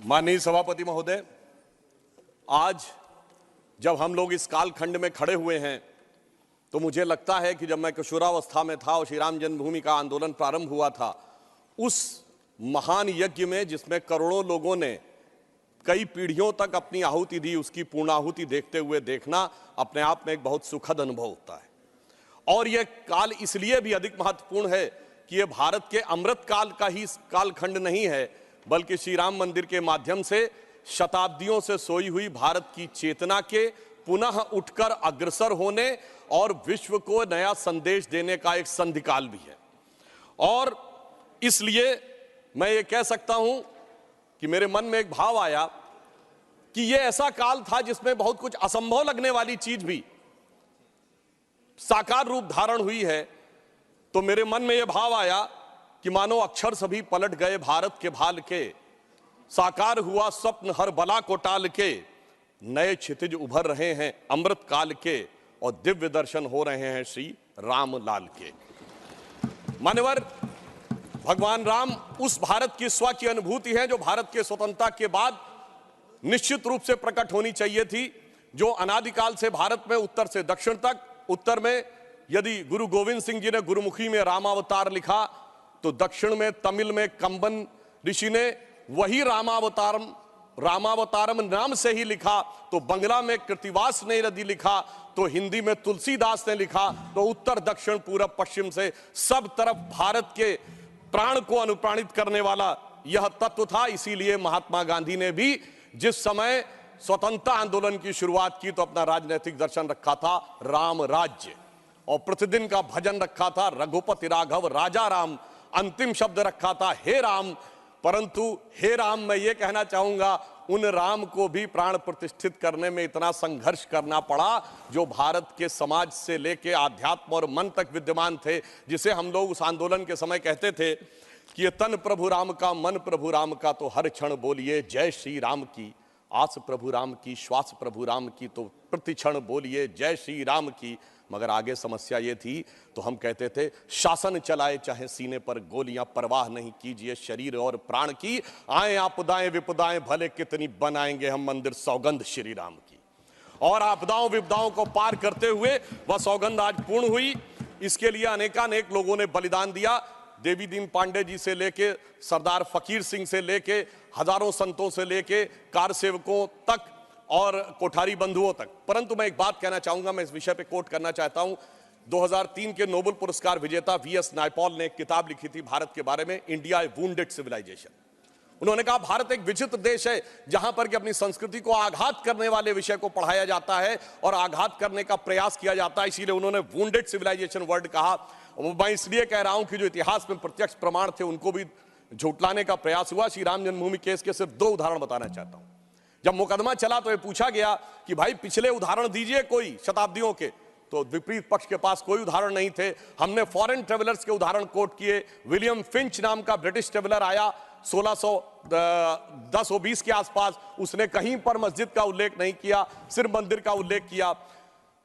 माननीय सभापति महोदय, आज जब हम लोग इस कालखंड में खड़े हुए हैं तो मुझे लगता है कि जब मैं किशोरावस्था में था और श्री राम जन्मभूमि का आंदोलन प्रारंभ हुआ था, उस महान यज्ञ में जिसमें करोड़ों लोगों ने कई पीढ़ियों तक अपनी आहुति दी, उसकी पूर्णाहुति देखते हुए देखना अपने आप में एक बहुत सुखद अनुभव होता है। और यह काल इसलिए भी अधिक महत्वपूर्ण है कि यह भारत के अमृत काल का ही कालखंड नहीं है, बल्कि श्री राम मंदिर के माध्यम से शताब्दियों से सोई हुई भारत की चेतना के पुनः उठकर अग्रसर होने और विश्व को नया संदेश देने का एक संधिकाल भी है। और इसलिए मैं ये कह सकता हूं कि मेरे मन में एक भाव आया कि ये ऐसा काल था जिसमें बहुत कुछ असंभव लगने वाली चीज भी साकार रूप धारण हुई है। तो मेरे मन में यह भाव आया कि मानो अक्षर सभी पलट गए भारत के भाल के, साकार हुआ स्वप्न हर बला को टाल के, नए क्षितिज उभर रहे हैं अमृत काल के और दिव्य दर्शन हो रहे हैं श्री राम लाल के। मान्यवर, भगवान राम उस भारत की स्व की अनुभूति है जो भारत के स्वतंत्रता के बाद निश्चित रूप से प्रकट होनी चाहिए थी, जो अनादिकाल से भारत में उत्तर से दक्षिण तक, उत्तर में यदि गुरु गोविंद सिंह जी ने गुरुमुखी में रामावतार लिखा तो दक्षिण में तमिल में कंबन ऋषि ने वही रामावतारम नाम से ही लिखा, तो बंगला में कृतिवास ने यदि लिखा तो हिंदी में तुलसीदास ने लिखा, तो उत्तर दक्षिण पूरब पश्चिम से सब तरफ भारत के प्राण को अनुप्राणित करने वाला यह तत्व था। इसीलिए महात्मा गांधी ने भी जिस समय स्वतंत्रता आंदोलन की शुरुआत की तो अपना राजनीतिक दर्शन रखा था राम राज्य, और प्रतिदिन का भजन रखा था रघुपति राघव राजा राम, अंतिम शब्द रखा था हे राम। परंतु हे राम, मैं ये कहना चाहूंगा उन राम को भी प्राण प्रतिष्ठित करने में इतना संघर्ष करना पड़ा जो भारत के समाज से लेके आध्यात्म और मन तक विद्यमान थे, जिसे हम लोग उस आंदोलन के समय कहते थे कि ये तन प्रभु राम का, मन प्रभु राम का, तो हर क्षण बोलिए जय श्री राम की, आस प्रभु राम की, श्वास प्रभु राम की, तो प्रति क्षण बोलिए जय श्री राम की। मगर आगे समस्या ये थी तो हम कहते थे शासन चलाए चाहे सीने पर गोलियां, परवाह नहीं कीजिए शरीर और प्राण की, आए आपदाएं विपदाएं भले कितनी बनाएंगे हम मंदिर सौगंध श्री राम की। और आपदाओं विपदाओं को पार करते हुए वह सौगंध आज पूर्ण हुई। इसके लिए अनेकानेक लोगों ने बलिदान दिया, देवी दीन पांडे जी से लेके सरदार फकीर सिंह से लेके हजारों संतों से लेके कार सेवकों तक और कोठारी बंधुओं तक। परंतु मैं एक बात कहना चाहूंगा, मैं इस विषय पे कोट करना चाहता हूं। 2003 के नोबेल पुरस्कार विजेता वीएस नायपॉल ने एक किताब लिखी थी भारत के बारे में, इंडिया ए वुंडेड सिविलाइजेशन। उन्होंने कहा भारत एक विचित्र देश है जहां पर कि अपनी संस्कृति को आघात करने वाले विषय को पढ़ाया जाता है और आघात करने का प्रयास किया जाता है, इसीलिए उन्होंने वुंडेड सिविलाइजेशन वर्ड कहा। मैं इसलिए कह रहा हूं कि जो इतिहास में प्रत्यक्ष प्रमाण थे उनको भी झुटलाने का प्रयास हुआ। श्री राम जन्मभूमि केस के सिर्फ 2 उदाहरण बताना चाहता हूं। जब मुकदमा चला तो ये पूछा गया कि भाई पिछले उदाहरण दीजिए कोई शताब्दियों के, तो विपरीत पक्ष के पास कोई उदाहरण नहीं थे। हमने फॉरेन ट्रेवलर्स के उदाहरण कोट किए। विलियम फिंच नाम का ब्रिटिश ट्रेवलर आया 1610-20 के आसपास, उसने कहीं पर मस्जिद का उल्लेख नहीं किया, सिर्फ मंदिर का उल्लेख किया।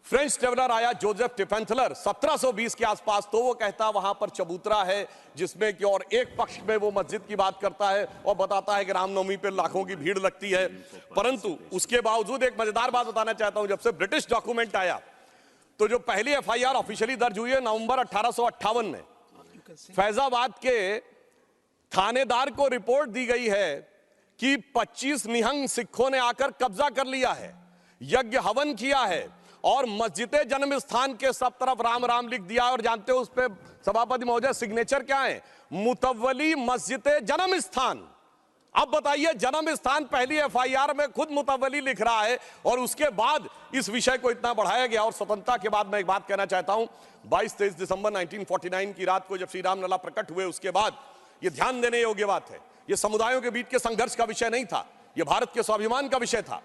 फ्रेंच ट्रेवलर आया जोसेफ टिफेंथलर 1720 के आसपास, तो वो कहता वहां पर चबूतरा है जिसमें कि और एक पक्ष में वो मस्जिद की बात करता है और बताता है कि रामनवमी पे लाखों की भीड़ लगती है। परंतु उसके बावजूद एक मजेदार बात बताना चाहता हूं, जब से ब्रिटिश डॉक्यूमेंट आया तो जो पहली एफआईआर ऑफिशियली दर्ज हुई है नवंबर 1858 में, फैजाबाद के थानेदार को रिपोर्ट दी गई है कि 25 निहंग सिखों ने आकर कब्जा कर लिया है, यज्ञ हवन किया है और मस्जिद जन्म स्थान के सब तरफ राम राम लिख दिया। और जानते हो उस पे सभापति महोदय सिग्नेचर क्या है? मुतव्वली मस्जिद जन्म स्थान। अब बताइए, जन्म स्थान पहली एफआईआर में खुद मुतव्वली लिख रहा है और उसके बाद इस विषय को इतना बढ़ाया गया। और स्वतंत्रता के बाद मैं एक बात कहना चाहता हूं, 22-23 दिसंबर 1949 की रात को जब श्री राम लला प्रकट हुए, उसके बाद यह ध्यान देने योग्य बात है, यह समुदायों के बीच के संघर्ष का विषय नहीं था, यह भारत के स्वाभिमान का विषय था।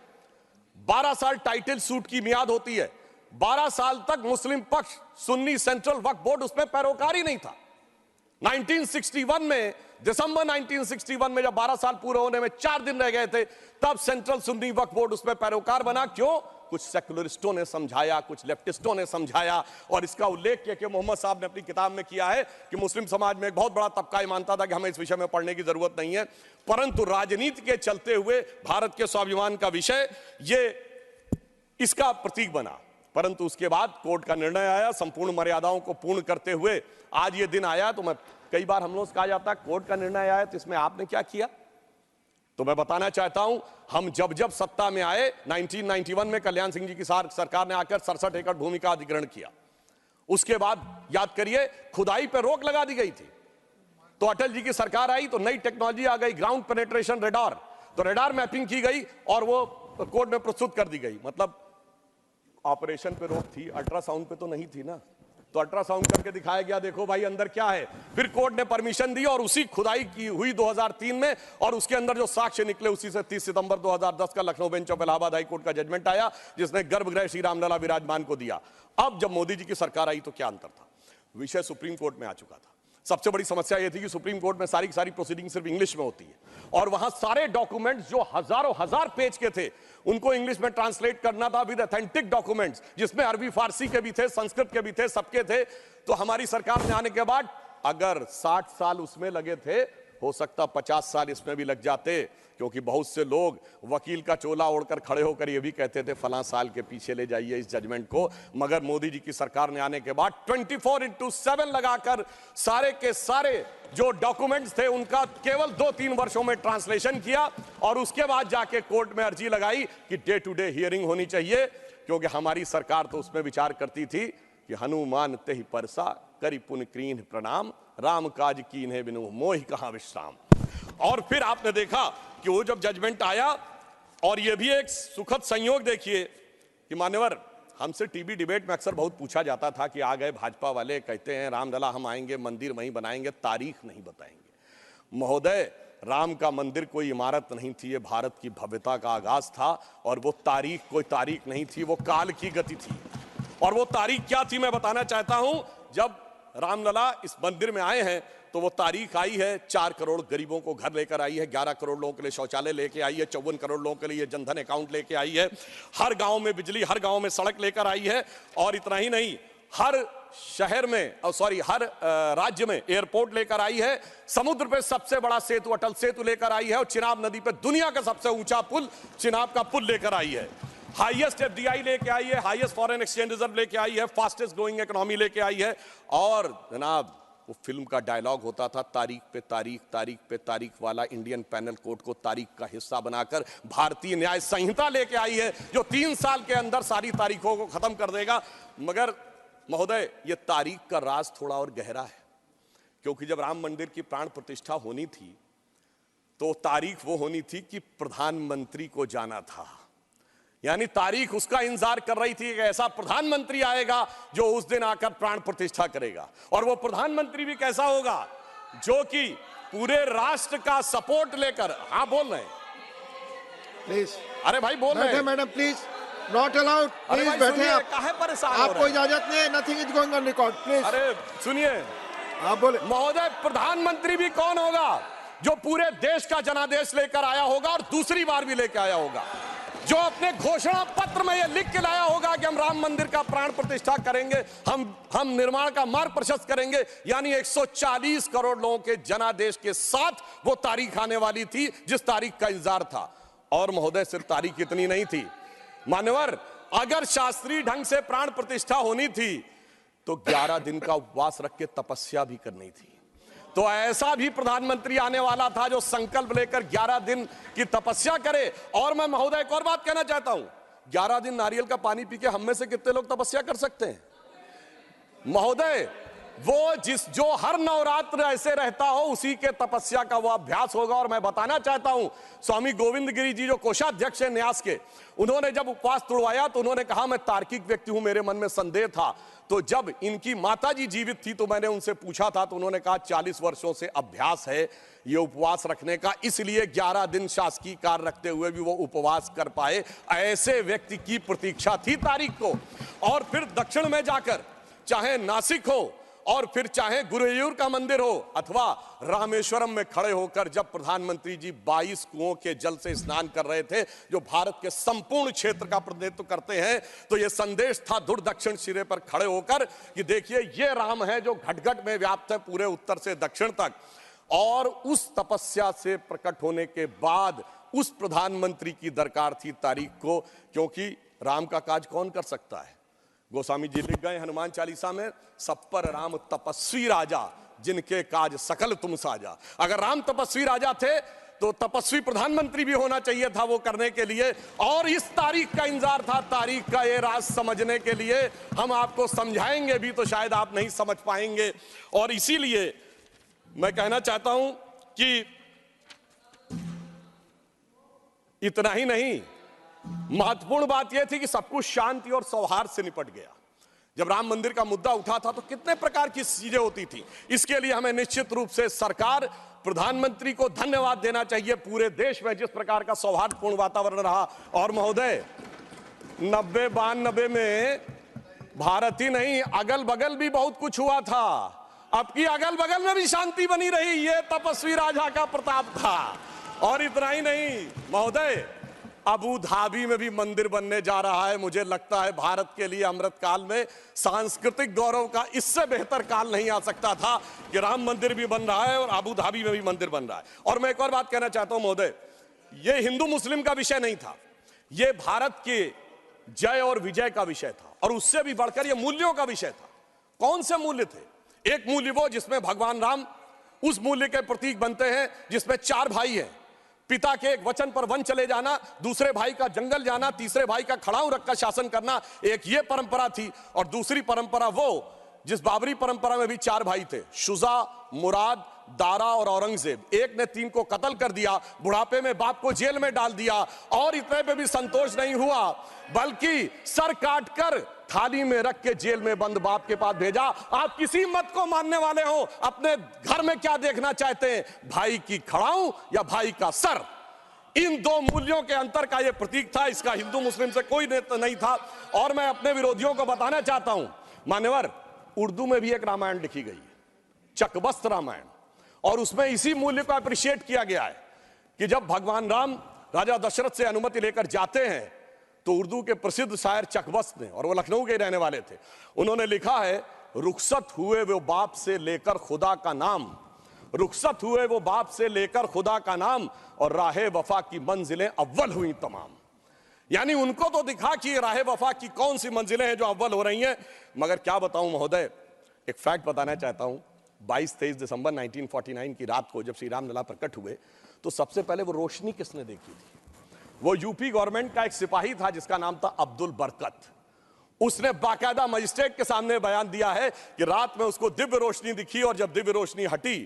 12 साल टाइटल सूट की मियाद होती है, 12 साल तक मुस्लिम पक्ष सुन्नी सेंट्रल वक्फ बोर्ड उसमें पैरोकार ही नहीं था। 1961 में, दिसंबर 1961 में जब 12 साल पूरे होने में 4 दिन रह गए थे, तब सेंट्रल सुन्नी वक्फ बोर्ड उसमें पैरोकार बना। क्यों? कुछ सेकुलरिस्टों ने समझाया, कुछ लेफ्टिस्टों ने समझाया, और इसका उल्लेख किया कि मोहम्मद साहब ने अपनी किताब में किया है कि मुस्लिम समाज में एक बहुत बड़ा तबका ये मानता था कि हमें इस विषय में पढ़ने की जरूरत नहीं है, परंतु राजनीति के चलते हुए भारत के स्वाभिमान का विषय ये इसका प्रतीक बना। परंतु उसके बाद कोर्ट का निर्णय आया, संपूर्ण मर्यादाओं को पूर्ण करते हुए आज ये दिन आया। तो मैं कई बार हम लोग से कहा जाता है कोर्ट का निर्णय आया तो इसमें आपने क्या किया, तो मैं बताना चाहता हूं हम जब जब सत्ता में आए 1991 में कल्याण सिंह जी की सरकार ने आकर 67 एकड़ भूमि का अधिग्रहण किया। उसके बाद याद करिए खुदाई पर रोक लगा दी गई थी। तो अटल जी की सरकार आई तो नई टेक्नोलॉजी आ गई, ग्राउंड पेनिट्रेशन रेडार, तो रेडार मैपिंग की गई और वो कोर्ट में प्रस्तुत कर दी गई। मतलब ऑपरेशन पे रोक थी, अल्ट्रासाउंड पे तो नहीं थी ना, तो अल्ट्रासाउंड करके दिखाया गया देखो भाई अंदर क्या है। फिर कोर्ट ने परमिशन दी और उसी खुदाई की हुई 2003 में, और उसके अंदर जो साक्ष्य निकले उसी से 30 सितंबर 2010 का Lucknow bench of Allahabad high court का जजमेंट आया जिसने गर्भगृह श्री रामलला विराजमान को दिया। अब जब मोदी जी की सरकार आई तो क्या अंतर था, विषय सुप्रीम कोर्ट में आ चुका था। सबसे बड़ी समस्या यह थी कि सुप्रीम कोर्ट में सारी की सारी प्रोसीडिंग सिर्फ इंग्लिश में होती है और वहां सारे डॉक्यूमेंट्स जो हजारों हजार पेज के थे उनको इंग्लिश में ट्रांसलेट करना था विद ऑथेंटिक डॉक्यूमेंट्स, जिसमें अरबी फारसी के भी थे, संस्कृत के भी थे, सबके थे। तो हमारी सरकार में आने के बाद अगर 60 साल उसमें लगे थे, हो सकता 50 साल इसमें भी लग जाते, क्योंकि बहुत से लोग वकील का चोला ओढ़कर खड़े होकर ये भी कहते थे फलां साल के पीछे ले जाइए इस जजमेंट को। मगर मोदी जी की सरकार ने आने के बाद 24/7 लगाकर सारे के सारे जो डॉक्यूमेंट्स थे उनका केवल 2-3 वर्षों में ट्रांसलेशन किया और उसके बाद जाके कोर्ट में अर्जी लगाई कि डे टू डे हियरिंग होनी चाहिए, क्योंकि हमारी सरकार तो उसमें विचार करती थी कि हनुमान तेहि परसा करि पुन कीन्ह प्रणाम, राम काज कीन्हे बिनु मोहि कहां विश्राम। और फिर आपने देखा कि वो जब जजमेंट आया, और ये भी एक सुखद संयोग देखिए कि मान्यवर हमसे टीवी डिबेट में अक्सर बहुत पूछा जाता था कि आ गए भाजपा वाले कहते हैं रामलला हम आएंगे मंदिर वहीं बनाएंगे, तारीख नहीं बताएंगे। महोदय राम का मंदिर कोई इमारत नहीं थी, ये भारत की भव्यता का आगाज था, और वो तारीख कोई तारीख नहीं थी, वो काल की गति थी। और वो तारीख क्या थी मैं बताना चाहता हूं। जब रामलला इस मंदिर में आए हैं तो वो तारीख आई है 4 करोड़ गरीबों को घर लेकर आई है, 11 करोड़ लोगों के लिए शौचालय लेके आई है, 54 करोड़ लोगों के लिए जनधन अकाउंट लेके आई है, हर गांव में बिजली, हर गांव में सड़क लेकर आई है, और इतना ही नहीं हर शहर में हर राज्य में एयरपोर्ट लेकर आई है, समुद्र पे सबसे बड़ा सेतु अटल सेतु लेकर आई है, और चिनाब नदी पे दुनिया का सबसे ऊंचा पुल चिनाब का पुल लेकर आई है, हाईएस्ट एफडीआई लेके आई है, हाईएस्ट फॉरेन एक्सचेंज रिजर्व लेके आई है, फास्टेस्ट ग्रोइंग इकोनॉमी लेके आई है। और जनाब वो फिल्म का डायलॉग होता था तारीख पे तारीख, तारीख पे तारीख वाला, इंडियन पैनल कोड को तारीख का हिस्सा बनाकर भारतीय न्याय संहिता लेके आई है जो 3 साल के अंदर सारी तारीखों को खत्म कर देगा। मगर महोदय ये तारीख का राज थोड़ा और गहरा है, क्योंकि जब राम मंदिर की प्राण प्रतिष्ठा होनी थी तो तारीख वो होनी थी कि प्रधानमंत्री को जाना था, यानी तारीख उसका इंतजार कर रही थी कि ऐसा प्रधानमंत्री आएगा जो उस दिन आकर प्राण प्रतिष्ठा करेगा। और वो प्रधानमंत्री भी कैसा होगा जो कि पूरे राष्ट्र का सपोर्ट लेकर, हाँ बोल रहे हैं प्लीज, अरे भाई बोल रहे हैं madam please, not allowed, please बैठे आप, काहे परेशान आपको इजाजत नहीं है, nothing is going on record please. अरे सुनिए आप बोले। महोदय प्रधानमंत्री भी कौन होगा जो पूरे देश का जनादेश लेकर आया होगा और दूसरी बार भी लेकर आया होगा, जो अपने घोषणा पत्र में यह लिख के लाया होगा कि हम राम मंदिर का प्राण प्रतिष्ठा करेंगे, हम निर्माण का मार्ग प्रशस्त करेंगे, यानी 140 करोड़ लोगों के जनादेश के साथ वो तारीख आने वाली थी जिस तारीख का इंतजार था। और महोदय सिर्फ तारीख इतनी नहीं थी मान्यवर, अगर शास्त्रीय ढंग से प्राण प्रतिष्ठा होनी थी तो 11 दिन का उपवास रख के तपस्या भी करनी थी। तो ऐसा भी प्रधानमंत्री आने वाला था जो संकल्प लेकर 11 दिन की तपस्या करे। और मैं महोदय एक और बात कहना चाहता हूं, 11 दिन नारियल का पानी पी के हम में से कितने लोग तपस्या कर सकते हैं महोदय? वो जो हर नवरात्र ऐसे रहता हो उसी के तपस्या का वो अभ्यास होगा। और मैं बताना चाहता हूं स्वामी गोविंद गिरी जी जो कोषाध्यक्ष हैं न्यास के, उन्होंने जब उपवास तोड़वाया तो उन्होंने कहा मैं तार्किक व्यक्ति हूं, मेरे मन में संदेह था। तो जब इनकी माताजी जीवित थी तो मैंने उनसे पूछा था तो उन्होंने कहा 40 वर्षों से अभ्यास है ये उपवास रखने का, इसलिए 11 दिन शासकीय कार्य रखते हुए भी वो उपवास कर पाए। ऐसे व्यक्ति की प्रतीक्षा थी तारीख को। और फिर दक्षिण में जाकर चाहे नासिक हो और फिर चाहे गुरुवायूर का मंदिर हो अथवा रामेश्वरम में खड़े होकर जब प्रधानमंत्री जी 22 कुओं के जल से स्नान कर रहे थे, जो भारत के संपूर्ण क्षेत्र का प्रतिनिधित्व करते हैं, तो यह संदेश था दूर दक्षिण सिरे पर खड़े होकर कि देखिए ये राम है जो घट घट में व्याप्त है पूरे उत्तर से दक्षिण तक। और उस तपस्या से प्रकट होने के बाद उस प्रधानमंत्री की दरकार थी तारीख को, क्योंकि राम का काज कौन कर सकता है। गोस्वामी जी लिख गए हनुमान चालीसा में, सब पर राम तपस्वी राजा, जिनके काज सकल तुम साजा। अगर राम तपस्वी राजा थे तो तपस्वी प्रधानमंत्री भी होना चाहिए था वो करने के लिए, और इस तारीख का इंतजार था। तारीख का ये राज समझने के लिए हम आपको समझाएंगे भी तो शायद आप नहीं समझ पाएंगे। और इसीलिए मैं कहना चाहता हूं कि इतना ही नहीं, महत्वपूर्ण बात यह थी कि सब कुछ शांति और सौहार्द से निपट गया। जब राम मंदिर का मुद्दा उठा था तो कितने प्रकार की चीजें होती थी। इसके लिए हमें निश्चित रूप से सरकार, प्रधानमंत्री को धन्यवाद देना चाहिए। पूरे देश में जिस प्रकार का सौहार्दपूर्ण वातावरण रहा, और महोदय 90-92 में भारत ही नहीं अगल बगल भी बहुत कुछ हुआ था। अब की अगल बगल में भी शांति बनी रही, ये तपस्वी राजा का प्रताप था। और इतना ही नहीं महोदय, अबू धाबी में भी मंदिर बनने जा रहा है। मुझे लगता है भारत के लिए अमृत काल में सांस्कृतिक गौरव का इससे बेहतर काल नहीं आ सकता था कि राम मंदिर भी बन रहा है और अबू धाबी में भी मंदिर बन रहा है। और मैं एक और बात कहना चाहता हूं महोदय, यह हिंदू मुस्लिम का विषय नहीं था, यह भारत के जय और विजय का विषय था, और उससे भी बढ़कर यह मूल्यों का विषय था। कौन से मूल्य थे? एक मूल्य वो जिसमें भगवान राम उस मूल्य के प्रतीक बनते हैं जिसमें 4 भाई हैं, पिता के एक वचन पर वन चले जाना, दूसरे भाई का जंगल जाना, तीसरे भाई का खड़ाऊ रखकर शासन करना, एक ये परंपरा थी। और दूसरी परंपरा वो जिस बाबरी परंपरा में भी 4 भाई थे, शुजा, मुराद, दारा और औरंगजेब। एक ने 3 को कत्ल कर दिया, बुढ़ापे में बाप को जेल में डाल दिया, और इतने पे भी संतोष नहीं हुआ बल्कि सर काटकर थाली में रख के जेल में बंद बाप के पास भेजा। आप किसी मत को मानने वाले हो, अपने घर में क्या देखना चाहते हैं, भाई की खड़ाऊ या भाई का सर? इन 2 मूल्यों के अंतर का यह प्रतीक था। इसका हिंदू मुस्लिम से कोई नहीं था। और मैं अपने विरोधियों को बताना चाहता हूं, मान्यवर, उर्दू में भी एक रामायण लिखी गई है, चकबस्त रामायण, और उसमें इसी मूल्य को अप्रिशिएट किया गया है कि जब भगवान राम राजा दशरथ से अनुमति लेकर जाते हैं तो उर्दू के प्रसिद्ध शायर चकबस्त ने, और वो लखनऊ के रहने वाले थे, उन्होंने लिखा है, रुखसत हुए वो बाप से लेकर खुदा का नाम, रुखसत हुए वो बाप से लेकर खुदा का नाम, और राहे वफा की मंजिलें अव्वल हुई तमाम। यानी उनको तो दिखा कि राहे वफा की कौन सी मंजिलें हैं जो अव्वल हो रही हैं। मगर क्या बताऊं महोदय, एक फैक्ट बताना चाहता हूं। 22-23 दिसंबर 1949 की रात को जब श्री राम लला प्रकट हुए तो सबसे पहले वो रोशनी किसने देखी थी? वो यूपी गवर्नमेंट का एक सिपाही था जिसका नाम था अब्दुल बरकत। उसने बाकायदा मजिस्ट्रेट के सामने बयान दिया है कि रात में उसको दिव्य रोशनी दिखी, और जब दिव्य रोशनी हटी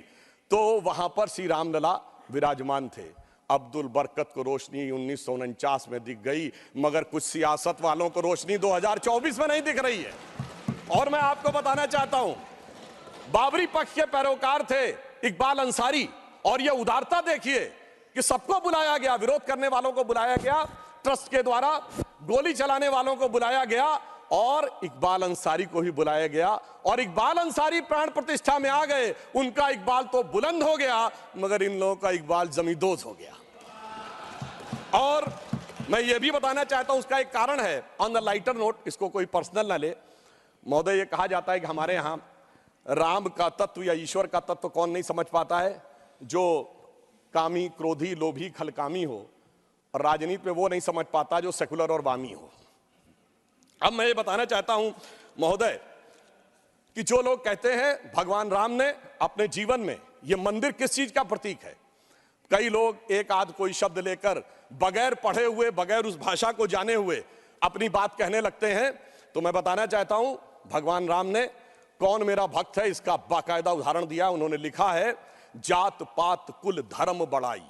तो वहां पर श्री राम लला विराजमान थे। अब्दुल बरकत को रोशनी 1949 में दिख गई, मगर कुछ सियासत वालों को रोशनी 2024 में नहीं दिख रही है। और मैं आपको बताना चाहता हूं, बाबरी पक्ष के पैरोकार थे इकबाल अंसारी, और यह उदारता देखिए कि सबको बुलाया गया, विरोध करने वालों को बुलाया गया, ट्रस्ट के द्वारा गोली चलाने वालों को बुलाया गया, और इकबाल अंसारी को ही बुलाया गया। और इकबाल अंसारी प्राण प्रतिष्ठा में आ गए। उनका इकबाल तो बुलंद हो गया, मगर इन लोगों का इकबाल जमींदोज हो गया। और मैं ये भी बताना चाहता हूं, उसका एक कारण है। ऑन द लाइटर नोट, इसको कोई पर्सनल ना ले महोदय, ये कहा जाता है कि हमारे यहां राम का तत्व या ईश्वर का तत्व कौन नहीं समझ पाता है? जो कामी, क्रोधी, लोभी, खलकामी हो। और राजनीति में वो नहीं समझ पाता जो सेकुलर और वामी हो। अब मैं ये बताना चाहता हूं महोदय कि जो लोग कहते हैं भगवान राम ने अपने जीवन में ये मंदिर किस चीज का प्रतीक है, कई लोग एक आध कोई शब्द लेकर बगैर पढ़े हुए, बगैर उस भाषा को जाने हुए अपनी बात कहने लगते हैं। तो मैं बताना चाहता हूं, भगवान राम ने कौन मेरा भक्त है इसका बाकायदा उदाहरण दिया। उन्होंने लिखा है, जात पात कुल धर्म बड़ाई,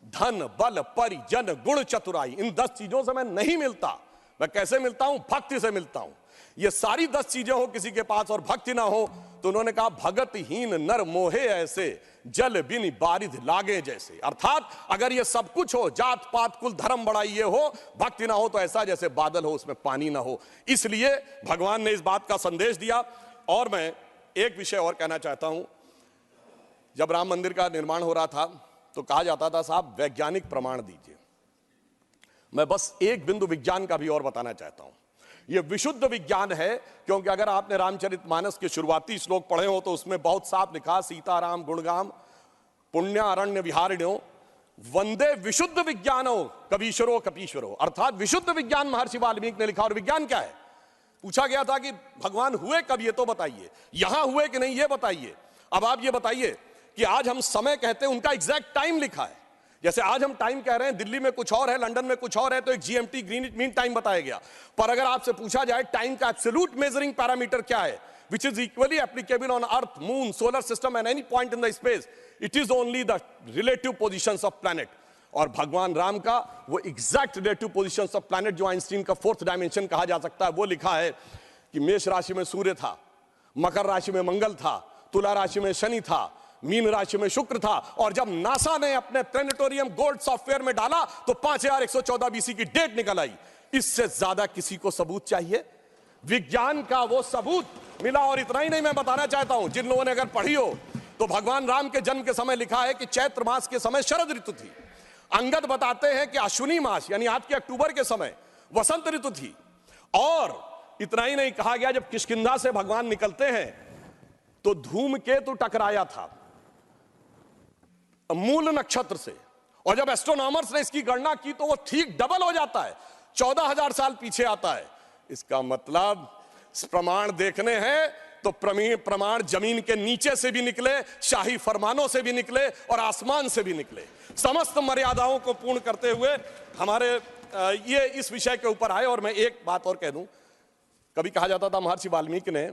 धन बल परिजन गुण चतुराई। इन 10 चीजों से मैं नहीं मिलता। मैं कैसे मिलता हूं? भक्ति से मिलता हूं। ये सारी 10 चीजें हो किसी के पास और भक्ति ना हो, तो उन्होंने कहा, भगतहीन नर मोहे ऐसे, जल बिन बारिध लागे जैसे। अर्थात अगर ये सब कुछ हो, जात पात कुल धर्म बड़ाई ये हो, भक्ति ना हो तो ऐसा जैसे बादल हो उसमें पानी ना हो। इसलिए भगवान ने इस बात का संदेश दिया। और मैं एक विषय और कहना चाहता हूं। जब राम मंदिर का निर्माण हो रहा था तो कहा जाता था साहब वैज्ञानिक प्रमाण दीजिए। मैं बस एक बिंदु विज्ञान का भी और बताना चाहता हूं। यह विशुद्ध विज्ञान है, क्योंकि अगर आपने रामचरितमानस के शुरुआती श्लोक पढ़े हो तो उसमें बहुत साफ लिखा, सीताराम गुणगाम पुण्य अरण्य विहारिण्यो वंदे विशुद्ध विज्ञानो कवीश्वरो कपीश्वरो। अर्थात विशुद्ध विज्ञान महर्षि वाल्मीकि ने लिखा। और विज्ञान क्या है? पूछा गया था कि भगवान हुए कब, ये तो बताइए, यहां हुए कि नहीं ये बताइए। अब आप ये बताइए कि आज हम समय कहते हैं, उनका एग्जैक्ट टाइम लिखा है। जैसे आज हम टाइम कह रहे हैं, दिल्ली में कुछ और है, लंदन में कुछ और है, तो एक जीएमटी ग्रीनिच मीन टाइम बताया गया। पर अगर आपसे पूछा जाए टाइम का एब्सोल्यूट मेजरिंग पैरामीटर क्या है, which is equally applicable on earth, moon, solar system and any point in the space, it is only the relative positions of planet। और भगवान राम का वो exact relative positions of planet, जो Einstein का fourth dimension कहा जा सकता है, वो लिखा है कि मेष राशि में सूर्य था, मकर राशि में मंगल था, तुला राशि में शनि था, मीन राशि में शुक्र था। और जब नासा ने अपने प्लेनेटोरियम गोल्ड सॉफ्टवेयर में डाला तो 5114 बीसी की डेट निकल आई। इससे ज्यादा किसी को सबूत चाहिए? विज्ञान का वो सबूत मिला। और इतना ही नहीं, मैं बताना चाहता हूं, जिन लोगों ने अगर पढ़ी हो तो भगवान राम के जन्म के समय लिखा है कि चैत्र मास के समय शरद ऋतु थी। अंगद बताते हैं कि अश्विनी मास यानी आज के अक्टूबर के समय वसंत ऋतु थी। और इतना ही नहीं, कहा गया जब किष्किंधा से भगवान निकलते हैं तो धूमकेतु टकराया था मूल नक्षत्र से। और जब एस्ट्रोनॉमर्स ने इसकी गणना की तो वो ठीक डबल हो जाता है, 14,000 साल पीछे आता है। इसका मतलब प्रमाण देखने हैं तो प्रमाण जमीन के नीचे से भी निकले, शाही फरमानों से भी निकले और आसमान से भी निकले। समस्त मर्यादाओं को पूर्ण करते हुए हमारे ये इस विषय के ऊपर आए। और मैं एक बात और कह दूं, कभी कहा जाता था महर्षि वाल्मीकि ने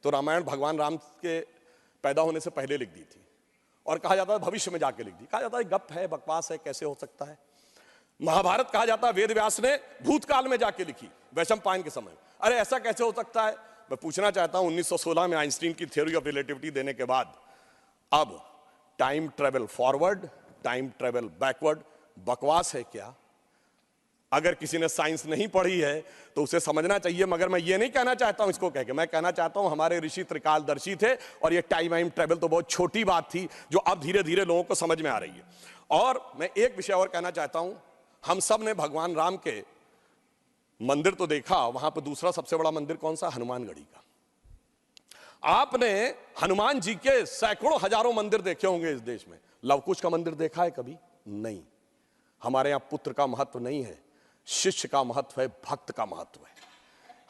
तो रामायण भगवान राम के पैदा होने से पहले लिख दी थी, और कहा जाता है भविष्य में जाके लिख दी। कहा जाता है गप है, बकवास है, कैसे हो सकता है। महाभारत कहा जाता है वेद व्यास ने भूतकाल में जाके लिखी, वैशंपायन के समय। अरे ऐसा कैसे हो सकता है? मैं पूछना चाहता हूं, 1916 में आइंस्टीन की थ्योरी ऑफ रिलेटिविटी देने के बाद अब time travel forward, time travel backward बकवास है क्या? अगर किसी ने साइंस नहीं पढ़ी है तो उसे समझना चाहिए। मगर मैं ये नहीं कहना चाहता हूं इसको कह के, मैं कहना चाहता हूं हमारे ऋषि त्रिकालदर्शी थे, और ये टाइम ट्रेवल तो बहुत छोटी बात थी जो अब धीरे धीरे लोगों को समझ में आ रही है। और मैं एक विषय और कहना चाहता हूं, हम सब ने भगवान राम के मंदिर तो देखा, वहां पर दूसरा सबसे बड़ा मंदिर कौन सा? हनुमानगढ़ी का। आपने हनुमान जी के सैकड़ों हजारों मंदिर देखे होंगे इस देश में, लवकुश का मंदिर देखा है कभी? नहीं। हमारे यहां पुत्र का महत्व नहीं है, शिष्य का महत्व है, भक्त का महत्व है।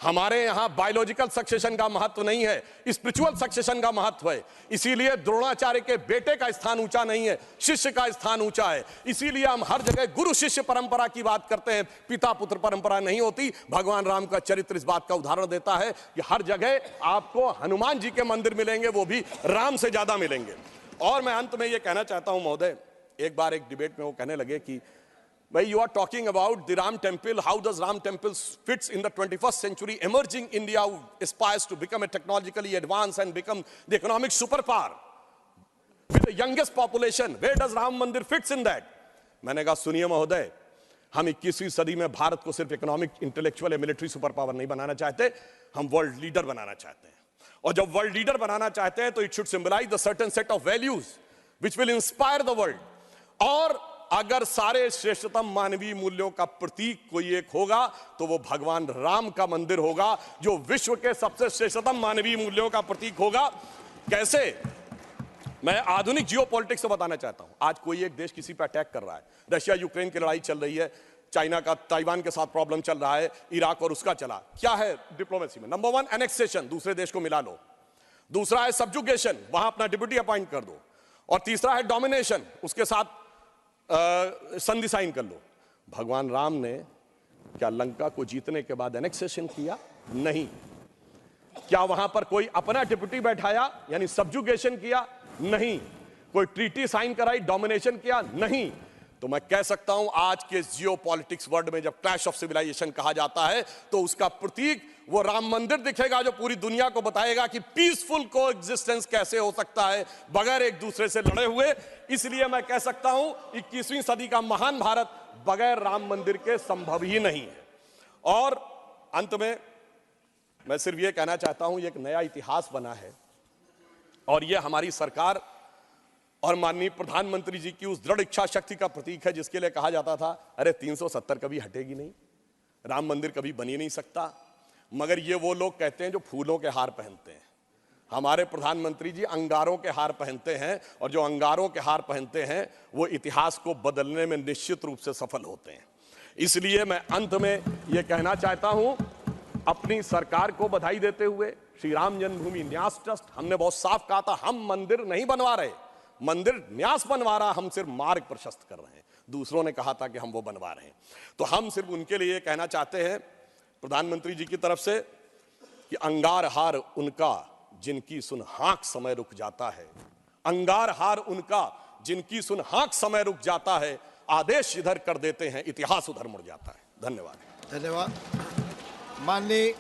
हमारे यहां बायोलॉजिकल सक्सेशन का महत्व नहीं है, स्पिरिचुअल सक्सेशन का महत्व है। इसीलिए द्रोणाचार्य के बेटे का स्थान ऊंचा नहीं है, शिष्य का स्थान ऊंचा है। इसीलिए हम हर जगह गुरु शिष्य परंपरा की बात करते हैं, पिता पुत्र परंपरा नहीं होती। भगवान राम का चरित्र इस बात का उदाहरण देता है कि हर जगह आपको हनुमान जी के मंदिर मिलेंगे, वो भी राम से ज्यादा मिलेंगे। और मैं अंत में यह कहना चाहता हूं महोदय, एक बार एक डिबेट में वो कहने लगे कि भाई you are talking about the Ram temple, how does Ram temple fits in the 21st century emerging India who aspires to become a technologically advanced and become the economic superpower with the youngest population, where does Ram Mandir fits in that? मैंने कहा सुनिए महोदय, हम 21वीं सदी में भारत को सिर्फ इकोनॉमिक, इंटेलेक्चुअल या मिलिट्री सुपर पावर नहीं बनाना चाहते, हम वर्ल्ड लीडर बनाना चाहते हैं। और जब वर्ल्ड लीडर बनाना चाहते हैं तो it should symbolise the certain set of values which will inspire the world. और अगर सारे श्रेष्ठतम मानवीय मूल्यों का प्रतीक कोई एक होगा तो वो भगवान राम का मंदिर होगा, जो विश्व के सबसे श्रेष्ठतम मानवीय मूल्यों का प्रतीक होगा। कैसे? मैं आधुनिक जियोपॉलिटिक्स से बताना चाहता हूं। आज कोई एक देश किसी पर अटैक कर रहा है, रशिया यूक्रेन की लड़ाई चल रही है, चाइना का ताइवान के साथ प्रॉब्लम चल रहा है, इराक और उसका चला। क्या है डिप्लोमेसी में? नंबर 1 एनेक्सेशन, दूसरे देश को मिला लो। दूसरा है सब्जुगेशन, वहां अपना डिप्यूटी अपॉइंट कर दो। और तीसरा है डोमिनेशन, उसके साथ संधि साइन कर लो। भगवान राम ने क्या लंका को जीतने के बाद एनेक्सेशन किया? नहीं। क्या वहां पर कोई अपना डिप्यूटी बैठाया यानी सब्जुगेशन किया? नहीं। कोई ट्रीटी साइन कराई, डोमिनेशन किया? नहीं। तो मैं कह सकता हूं आज के जियोपॉलिटिक्स वर्ल्ड में जब क्लैश ऑफ सिविलाइजेशन कहा जाता है तो उसका प्रतीक वो राम मंदिर दिखेगा, जो पूरी दुनिया को बताएगा कि पीसफुल को एग्जिस्टेंस कैसे हो सकता है बगैर एक दूसरे से लड़े हुए। इसलिए मैं कह सकता हूं 21वीं सदी का महान भारत बगैर राम मंदिर के संभव ही नहीं है। और अंत में मैं सिर्फ ये कहना चाहता हूं, एक नया इतिहास बना है और ये हमारी सरकार और माननीय प्रधानमंत्री जी की उस दृढ़ इच्छा शक्ति का प्रतीक है जिसके लिए कहा जाता था अरे 370 कभी हटेगी नहीं, राम मंदिर कभी बन ही नहीं सकता। मगर ये वो लोग कहते हैं जो फूलों के हार पहनते हैं। हमारे प्रधानमंत्री जी अंगारों के हार पहनते हैं, और जो अंगारों के हार पहनते हैं वो इतिहास को बदलने में निश्चित रूप से सफल होते हैं। इसलिए मैं अंत में ये कहना चाहता हूं, अपनी सरकार को बधाई देते हुए, श्री राम जन्मभूमि न्यास ट्रस्ट, हमने बहुत साफ कहा था हम मंदिर नहीं बनवा रहे, मंदिर न्यास बनवा रहा, हम सिर्फ मार्ग प्रशस्त कर रहे हैं। दूसरों ने कहा था कि हम वो बनवा रहे हैं, तो हम सिर्फ उनके लिए कहना चाहते हैं प्रधानमंत्री जी की तरफ से कि अंगार हार उनका जिनकी सुन हाँक समय रुक जाता है, अंगार हार उनका जिनकी सुन हाँक समय रुक जाता है, आदेश इधर कर देते हैं इतिहास उधर मुड़ जाता है। धन्यवाद। धन्यवाद। माननीय